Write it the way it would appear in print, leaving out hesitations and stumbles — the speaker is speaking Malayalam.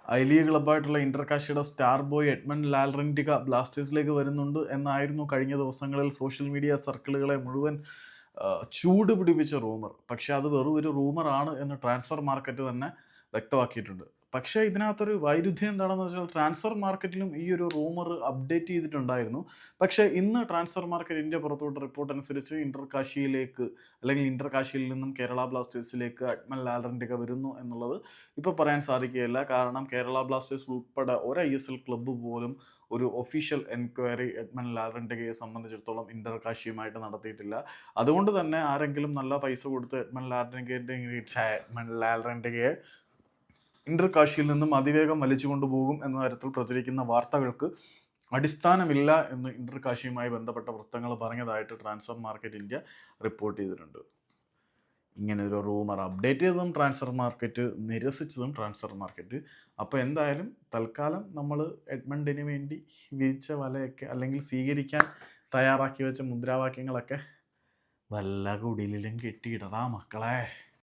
ഐ ലീഗ് ക്ലബ്ബായിട്ടുള്ള ഇന്റർകാശിയുടെ സ്റ്റാർ ബോയ് എഡ്മണ്ട് ലാൽറെന്റിക ബ്ലാസ്റ്റേഴ്സിലേക്ക് വരുന്നുണ്ട് എന്നായിരുന്നു കഴിഞ്ഞ ദിവസങ്ങളിൽ സോഷ്യൽ മീഡിയ സർക്കിളുകളെ മുഴുവൻ ചൂട് പിടിപ്പിച്ച റൂമർ. പക്ഷെ അത് വെറും ഒരു റൂമറാണ് എന്ന് ട്രാൻസ്ഫർ മാർക്കറ്റ് തന്നെ വ്യക്തമാക്കിയിട്ടുണ്ട്. പക്ഷേ ഇതിനകത്തൊരു വൈരുദ്ധ്യം എന്താണെന്ന് വെച്ചാൽ ട്രാൻസ്ഫർ മാർക്കറ്റിലും ഈ ഒരു റൂമർ അപ്ഡേറ്റ് ചെയ്തിട്ടുണ്ടായിരുന്നു. പക്ഷേ ഇന്ന് ട്രാൻസ്ഫർ മാർക്കറ്റ് ഇന്ത്യ പുറത്തുവിട്ട റിപ്പോർട്ട് അനുസരിച്ച് ഇന്റർകാശിയിലേക്ക് അല്ലെങ്കിൽ ഇന്റർകാശിയിൽ നിന്നും കേരള ബ്ലാസ്റ്റേഴ്സിലേക്ക് എഡ്മണ്ട് ലാൽറെന്റിക വരുന്നു എന്നുള്ളത് ഇപ്പോൾ പറയാൻ സാധിക്കുകയില്ല. കാരണം കേരള ബ്ലാസ്റ്റേഴ്സ് ഉൾപ്പെടെ ഒരു ISL ക്ലബ്ബ് പോലും ഒരു ഒഫീഷ്യൽ എൻക്വയറി എഡ്മണ്ട് ലാൽറെന്റികയെ സംബന്ധിച്ചിടത്തോളം ഇന്റർകാശിയുമായിട്ട് നടത്തിയിട്ടില്ല. അതുകൊണ്ട് തന്നെ ആരെങ്കിലും നല്ല പൈസ കൊടുത്ത് എഡ്മണ്ട് ലാൽറെന്റികയെ ഇന്റർകാശിയിൽ നിന്നും അതിവേഗം വലിച്ചു കൊണ്ടുപോകും എന്ന തരത്തിൽ പ്രചരിക്കുന്ന വാർത്തകൾക്ക് അടിസ്ഥാനമില്ല എന്ന് ഇന്റർകാശിയുമായി ബന്ധപ്പെട്ട വൃത്തങ്ങൾ പറഞ്ഞതായിട്ട് ട്രാൻസ്ഫർ മാർക്കറ്റ് ഇന്ത്യ റിപ്പോർട്ട് ചെയ്തിട്ടുണ്ട്. ഇങ്ങനെ ഒരു റൂമർ അപ്ഡേറ്റ് ചെയ്തതും ട്രാൻസ്ഫർ മാർക്കറ്റ്, നിരസിച്ചതും ട്രാൻസ്ഫർ മാർക്കറ്റ്. അപ്പോൾ എന്തായാലും തൽക്കാലം നമ്മൾ എഡ്മണ്ടിന് വേണ്ടി വിരിച്ച വലയൊക്കെ അല്ലെങ്കിൽ സ്വീകരിക്കാൻ തയ്യാറാക്കി വെച്ച മുദ്രാവാക്യങ്ങളൊക്കെ വല്ല കുടിലും കെട്ടിയിടടാ മക്കളെ.